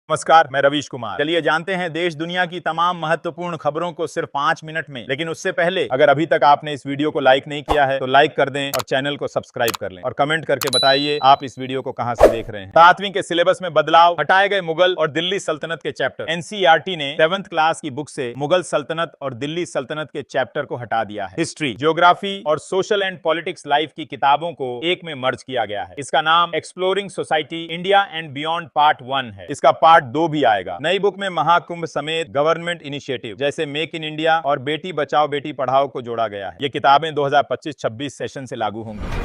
नमस्कार, मैं रवीश कुमार। चलिए जानते हैं देश दुनिया की तमाम महत्वपूर्ण खबरों को सिर्फ 5 मिनट में। लेकिन उससे पहले अगर अभी तक आपने इस वीडियो को लाइक नहीं किया है तो लाइक कर दें और चैनल को सब्सक्राइब कर लें और कमेंट करके बताइए आप इस वीडियो को कहां से देख रहे हैं। 7वीं के सिलेबस में बदलाव, हटाए गए मुगल और दिल्ली सल्तनत के चैप्टर। एनसीईआरटी ने 7th क्लास की बुक से मुगल सल्तनत और दिल्ली सल्तनत के चैप्टर को हटा दिया है। हिस्ट्री, ज्योग्राफी और सोशल एंड पॉलिटिक्स लाइफ की किताबों को एक में मर्ज किया गया है। इसका नाम exploring society India and beyond part 1 है। इसका पार्ट 2 भी आएगा। नई बुक में महाकुंभ समेत गवर्नमेंट इनिशिएटिव जैसे मेक इन इंडिया और बेटी बचाओ बेटी पढ़ाओ को जोड़ा गया है। ये किताबें 2025-26 सेशन से लागू होंगी।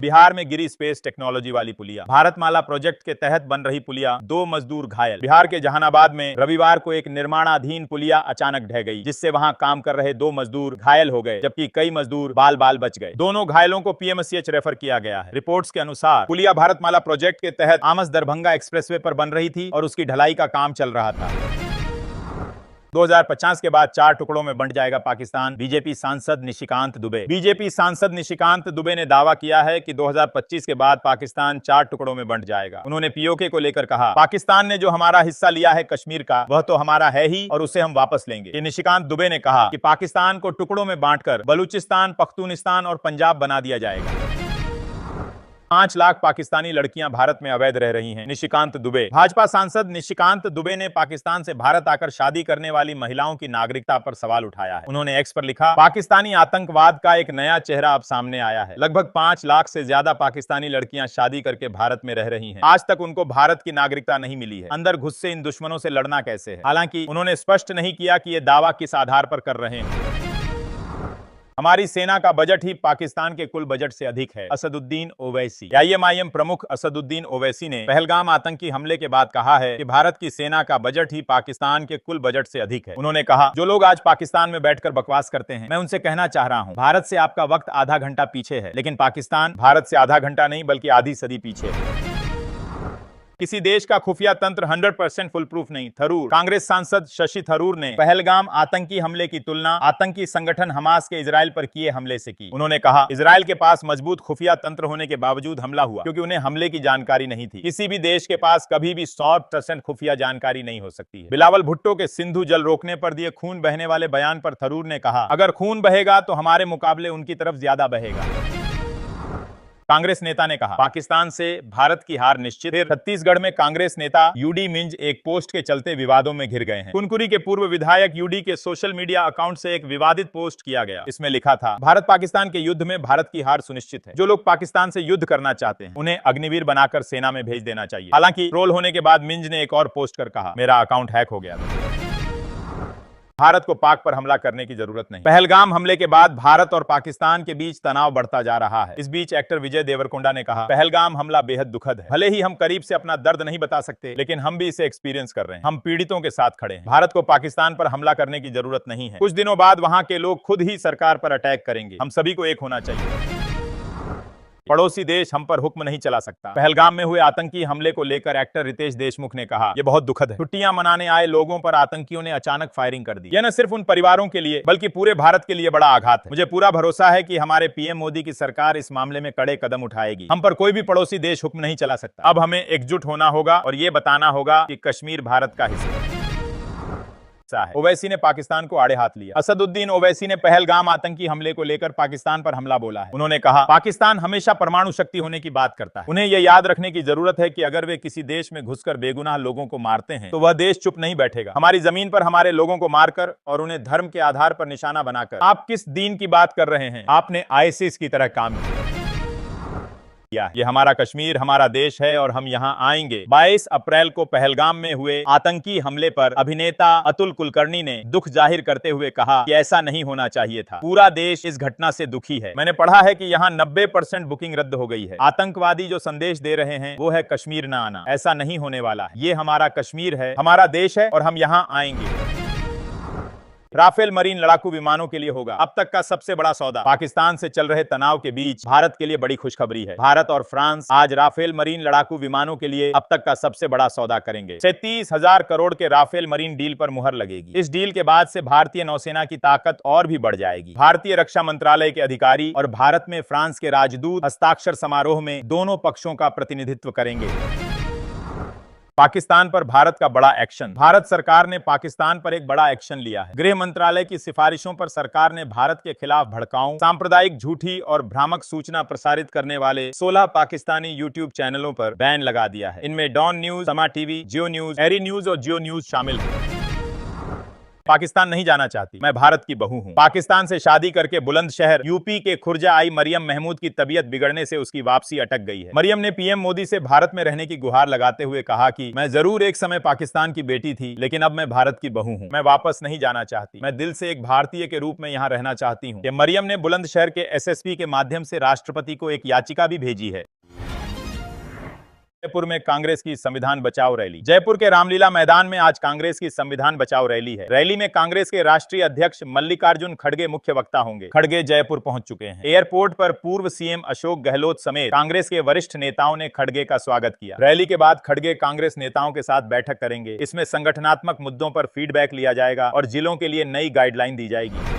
बिहार में गिरी स्पेस टेक्नोलॉजी वाली पुलिया। भारतमाला प्रोजेक्ट के तहत बन रही पुलिया, 2 मजदूर घायल। बिहार के जहानाबाद में रविवार को एक निर्माणाधीन पुलिया अचानक ढह गई, जिससे वहां काम कर रहे 2 मजदूर घायल हो गए, जबकि कई मजदूर बाल बाल बच गए। दोनों घायलों को पीएमसीएच रेफर किया गया है। रिपोर्ट्स के अनुसार पुलिया भारतमाला प्रोजेक्ट के तहत आमस दरभंगा एक्सप्रेसवे पर बन रही थी और उसकी ढलाई का काम चल रहा था। 2050 के बाद 4 टुकड़ों में बंट जाएगा पाकिस्तान। बीजेपी सांसद निशिकांत दुबे। बीजेपी सांसद निशिकांत दुबे ने दावा किया है कि 2025 के बाद पाकिस्तान 4 टुकड़ों में बंट जाएगा। उन्होंने पीओके को लेकर कहा, पाकिस्तान ने जो हमारा हिस्सा लिया है कश्मीर का, वह तो हमारा है ही और उसे हम वापस लेंगे। ये निशिकांत दुबे ने कहा कि पाकिस्तान को टुकड़ों में बांटकर बलूचिस्तान, पख्तूनिस्तान और पंजाब बना दिया जाएगा। 5 लाख पाकिस्तानी लड़कियां भारत में अवैध रह रही हैं। निशिकांत दुबे। भाजपा सांसद निशिकांत दुबे ने पाकिस्तान से भारत आकर शादी करने वाली महिलाओं की नागरिकता पर सवाल उठाया है। उन्होंने एक्स पर लिखा, पाकिस्तानी आतंकवाद का एक नया चेहरा अब सामने आया है। लगभग 5 लाख से ज्यादा पाकिस्तानी लड़कियां शादी करके भारत में रह रही हैं। आज तक उनको भारत की नागरिकता नहीं मिली है। अंदर घुस से इन दुश्मनों से लड़ना कैसे है? हालांकि उन्होंने स्पष्ट नहीं किया कि ये दावा किस आधार पर कर रहे हैं। हमारी सेना का बजट ही पाकिस्तान के कुल बजट से अधिक है। असदुद्दीन ओवैसी। आईएमआईएम प्रमुख असदुद्दीन ओवैसी ने पहलगाम आतंकी हमले के बाद कहा है कि भारत की सेना का बजट ही पाकिस्तान के कुल बजट से अधिक है। उन्होंने कहा, जो लोग आज पाकिस्तान में बैठकर बकवास करते हैं, मैं उनसे कहना चाह रहा हूं, भारत से आपका वक्त आधा घंटा पीछे है, लेकिन पाकिस्तान भारत से आधा घंटा नहीं बल्कि आधी सदी पीछे है। किसी देश का खुफिया तंत्र 100% फुल प्रूफ नहीं। थरूर। कांग्रेस सांसद शशि थरूर ने पहलगाम आतंकी हमले की तुलना आतंकी संगठन हमास के इजराइल पर किए हमले से की। उन्होंने कहा, इजराइल के पास मजबूत खुफिया तंत्र होने के बावजूद हमला हुआ क्योंकि उन्हें हमले की जानकारी नहीं थी। किसी भी देश के पास कभी भी 100% खुफिया जानकारी नहीं हो सकती है। बिलावल भुट्टो के सिंधु जल रोकने पर दिए खून बहने वाले बयान पर थरूर ने कहा, अगर खून बहेगा तो हमारे मुकाबले उनकी तरफ ज्यादा बहेगा। कांग्रेस नेता ने कहा, पाकिस्तान से भारत की हार निश्चित। फिर छत्तीसगढ़ में कांग्रेस नेता यूडी मिंज एक पोस्ट के चलते विवादों में घिर गए हैं। कुनकुरी के पूर्व विधायक यूडी के सोशल मीडिया अकाउंट से एक विवादित पोस्ट किया गया। इसमें लिखा था, भारत पाकिस्तान के युद्ध में भारत की हार सुनिश्चित है। जो लोग पाकिस्तान से युद्ध करना चाहते हैं उन्हें अग्निवीर बनाकर सेना में भेज देना चाहिए। हालांकि ट्रोल होने के बाद मिंज ने एक और पोस्ट कर कहा, मेरा अकाउंट हैक हो गया था। भारत को पाक पर हमला करने की जरूरत नहीं। पहलगाम हमले के बाद भारत और पाकिस्तान के बीच तनाव बढ़ता जा रहा है। इस बीच एक्टर विजय देवरकोंडा ने कहा, पहलगाम हमला बेहद दुखद है। भले ही हम करीब से अपना दर्द नहीं बता सकते, लेकिन हम भी इसे एक्सपीरियंस कर रहे हैं। हम पीड़ितों के साथ खड़े हैं। भारत को पाकिस्तान पर हमला करने की जरूरत नहीं है। कुछ दिनों बाद वहां के लोग खुद ही सरकार पर अटैक करेंगे। हम सभी को एक होना चाहिए। पड़ोसी देश हम पर हुक्म नहीं चला सकता। पहलगाम में हुए आतंकी हमले को लेकर एक्टर रितेश देशमुख ने कहा, यह बहुत दुखद है। छुट्टियां मनाने आए लोगों पर आतंकियों ने अचानक फायरिंग कर दी। यह न सिर्फ उन परिवारों के लिए बल्कि पूरे भारत के लिए बड़ा आघात है। मुझे पूरा भरोसा है कि हमारे पीएम मोदी की सरकार इस मामले में कड़े कदम उठाएगी। हम पर कोई भी पड़ोसी देश हुक्म नहीं चला सकता। अब हमें एकजुट होना होगा और ये बताना होगा कि कश्मीर भारत का हिस्सा है। ओवैसी ने पाकिस्तान को आड़े हाथ लिया। असदुद्दीन ओवैसी ने पहलगाम आतंकी हमले को लेकर पाकिस्तान पर हमला बोला है। उन्होंने कहा, पाकिस्तान हमेशा परमाणु शक्ति होने की बात करता है। उन्हें यह याद रखने की जरूरत है कि अगर वे किसी देश में घुसकर बेगुनाह लोगों को मारते हैं तो वह देश चुप नहीं बैठेगा। हमारी जमीन पर हमारे लोगों को मारकर और उन्हें धर्म के आधार पर निशाना बनाकर आप किस दीन की बात कर रहे हैं? आपने आईएसआईएस की तरह काम किया। ये हमारा कश्मीर, हमारा देश है और हम यहाँ आएंगे। 22 अप्रैल को पहलगाम में हुए आतंकी हमले पर अभिनेता अतुल कुलकर्णी ने दुख जाहिर करते हुए कहा कि ऐसा नहीं होना चाहिए था। पूरा देश इस घटना से दुखी है। मैंने पढ़ा है कि यहाँ 90% बुकिंग रद्द हो गई है। आतंकवादी जो संदेश दे रहे हैं वो है कश्मीर न आना। ऐसा नहीं होने वाला है। ये हमारा कश्मीर है, हमारा देश है और हम यहाँ आएंगे। राफेल मरीन लड़ाकू विमानों के लिए होगा अब तक का सबसे बड़ा सौदा। पाकिस्तान से चल रहे तनाव के बीच भारत के लिए बड़ी खुशखबरी है। भारत और फ्रांस आज राफेल मरीन लड़ाकू विमानों के लिए अब तक का सबसे बड़ा सौदा करेंगे। 37,000 करोड़ के राफेल मरीन डील पर मुहर लगेगी। इस डील के बाद से भारतीय नौसेना की ताकत और भी बढ़ जाएगी। भारतीय रक्षा मंत्रालय के अधिकारी और भारत में फ्रांस के राजदूत हस्ताक्षर समारोह में दोनों पक्षों का प्रतिनिधित्व करेंगे। पाकिस्तान पर भारत का बड़ा एक्शन। भारत सरकार ने पाकिस्तान पर एक बड़ा एक्शन लिया है। गृह मंत्रालय की सिफारिशों पर सरकार ने भारत के खिलाफ भड़काऊ, सांप्रदायिक, झूठी और भ्रामक सूचना प्रसारित करने वाले 16 पाकिस्तानी यूट्यूब चैनलों पर बैन लगा दिया है। इनमें डॉन न्यूज, समा टीवी, जियो न्यूज, एरी न्यूज और जियो न्यूज शामिल है। पाकिस्तान नहीं जाना चाहती, मैं भारत की बहू हूं। पाकिस्तान से शादी करके बुलंदशहर यूपी के खुर्जा आई मरियम महमूद की तबीयत बिगड़ने से उसकी वापसी अटक गई है। मरियम ने पीएम मोदी से भारत में रहने की गुहार लगाते हुए कहा कि मैं जरूर एक समय पाकिस्तान की बेटी थी, लेकिन अब मैं भारत की बहू हूं। मैं वापस नहीं जाना चाहती। मैं दिल से एक भारतीय के रूप में यहाँ रहना चाहती हूँ। मरियम ने बुलंदशहर के एसएसपी के माध्यम से राष्ट्रपति को एक याचिका भी भेजी है। जयपुर में कांग्रेस की संविधान बचाओ रैली। जयपुर के रामलीला मैदान में आज कांग्रेस की संविधान बचाओ रैली है। रैली में कांग्रेस के राष्ट्रीय अध्यक्ष मल्लिकार्जुन खड़गे मुख्य वक्ता होंगे। खड़गे जयपुर पहुंच चुके हैं। एयरपोर्ट पर पूर्व सीएम अशोक गहलोत समेत कांग्रेस के वरिष्ठ नेताओं ने खड़गे का स्वागत किया। रैली के बाद खड़गे कांग्रेस नेताओं के साथ बैठक करेंगे। इसमें संगठनात्मक मुद्दों पर फीडबैक लिया जाएगा और जिलों के लिए नई गाइडलाइन दी जाएगी।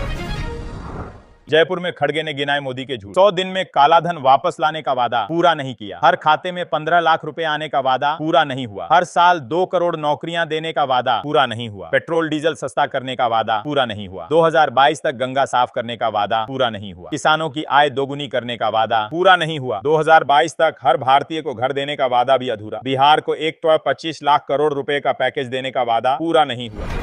जयपुर में खड़गे ने गिनाए मोदी के झूठ। 100 दिन में काला धन वापस लाने का वादा पूरा नहीं किया। हर खाते में 15 लाख रुपए आने का वादा पूरा नहीं हुआ। हर साल 2 करोड़ नौकरियां देने का वादा पूरा नहीं हुआ। पेट्रोल डीजल सस्ता करने का वादा पूरा नहीं हुआ। 2022 तक गंगा साफ करने का वादा पूरा नहीं हुआ। किसानों की आय दोगुनी करने का वादा पूरा नहीं हुआ। 2022 तक हर भारतीय को घर देने का वादा भी अधूरा। बिहार को 1.25 लाख करोड़ रुपए का पैकेज देने का वादा पूरा नहीं हुआ।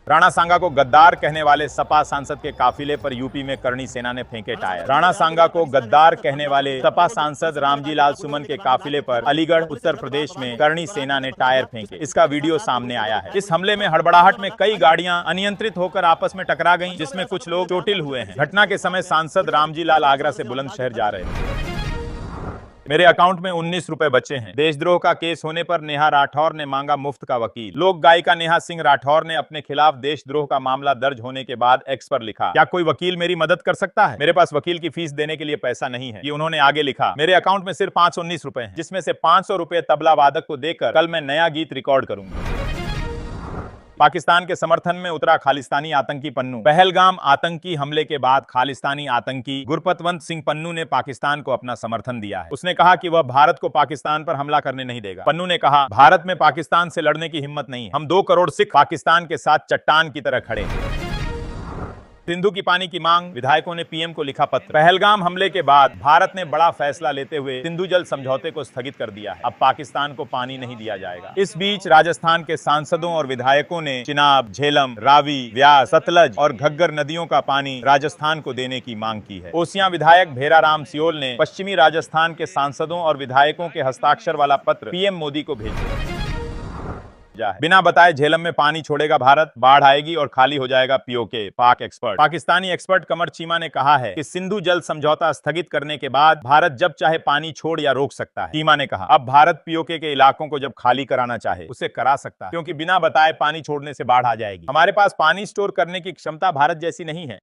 राणा सांगा को गद्दार कहने वाले सपा सांसद के काफिले पर यूपी में करणी सेना ने फेंके टायर। राणा सांगा को गद्दार कहने वाले सपा सांसद रामजी लाल सुमन के काफिले पर अलीगढ़ उत्तर प्रदेश में करणी सेना ने टायर फेंके। इसका वीडियो सामने आया है। इस हमले में हड़बड़ाहट में कई गाड़ियां अनियंत्रित होकर आपस में टकरा गईं, जिसमें कुछ लोग चोटिल हुए हैं। घटना के समय सांसद रामजी लाल आगरा से बुलंदशहर जा रहे थे। मेरे अकाउंट में 19 रुपए बचे हैं। देशद्रोह का केस होने पर नेहा राठौर ने मांगा मुफ्त का वकील। लोक गायिका नेहा सिंह राठौर ने अपने खिलाफ देशद्रोह का मामला दर्ज होने के बाद एक्स पर लिखा, क्या कोई वकील मेरी मदद कर सकता है? मेरे पास वकील की फीस देने के लिए पैसा नहीं है। ये उन्होंने आगे लिखा, मेरे अकाउंट में सिर्फ 519 रुपए हैं, जिसमें से 500 रुपए तबला वादक को देकर कल मैं नया गीत रिकॉर्ड करूंगा। पाकिस्तान के समर्थन में उतरा खालिस्तानी आतंकी पन्नू। पहलगाम आतंकी हमले के बाद खालिस्तानी आतंकी गुरपतवंत सिंह पन्नू ने पाकिस्तान को अपना समर्थन दिया है। उसने कहा कि वह भारत को पाकिस्तान पर हमला करने नहीं देगा। पन्नू ने कहा, भारत में पाकिस्तान से लड़ने की हिम्मत नहीं है। हम 2 करोड़ सिख पाकिस्तान के साथ चट्टान की तरह खड़े हैं। सिंधु की पानी की मांग, विधायकों ने पीएम को लिखा पत्र। पहलगाम हमले के बाद भारत ने बड़ा फैसला लेते हुए सिंधु जल समझौते को स्थगित कर दिया है। अब पाकिस्तान को पानी नहीं दिया जाएगा। इस बीच राजस्थान के सांसदों और विधायकों ने चिनाब, झेलम, रावी, व्यास, सतलज और घग्गर नदियों का पानी राजस्थान को देने की मांग की है। ओसियां विधायक भेराराम सियोल ने पश्चिमी राजस्थान के सांसदों और विधायकों के हस्ताक्षर वाला पत्र पीएम मोदी को भेजा। बिना बताए झेलम में पानी छोड़ेगा भारत, बाढ़ आएगी और खाली हो जाएगा पीओके। पाक एक्सपर्ट। पाकिस्तानी एक्सपर्ट कमर चीमा ने कहा है कि सिंधु जल समझौता स्थगित करने के बाद भारत जब चाहे पानी छोड़ या रोक सकता है। चीमा ने कहा, अब भारत पीओके के इलाकों को जब खाली कराना चाहे उसे करा सकता है, क्योंकि बिना बताए पानी छोड़ने से बाढ़ आ जाएगी। हमारे पास पानी स्टोर करने की क्षमता भारत जैसी नहीं है।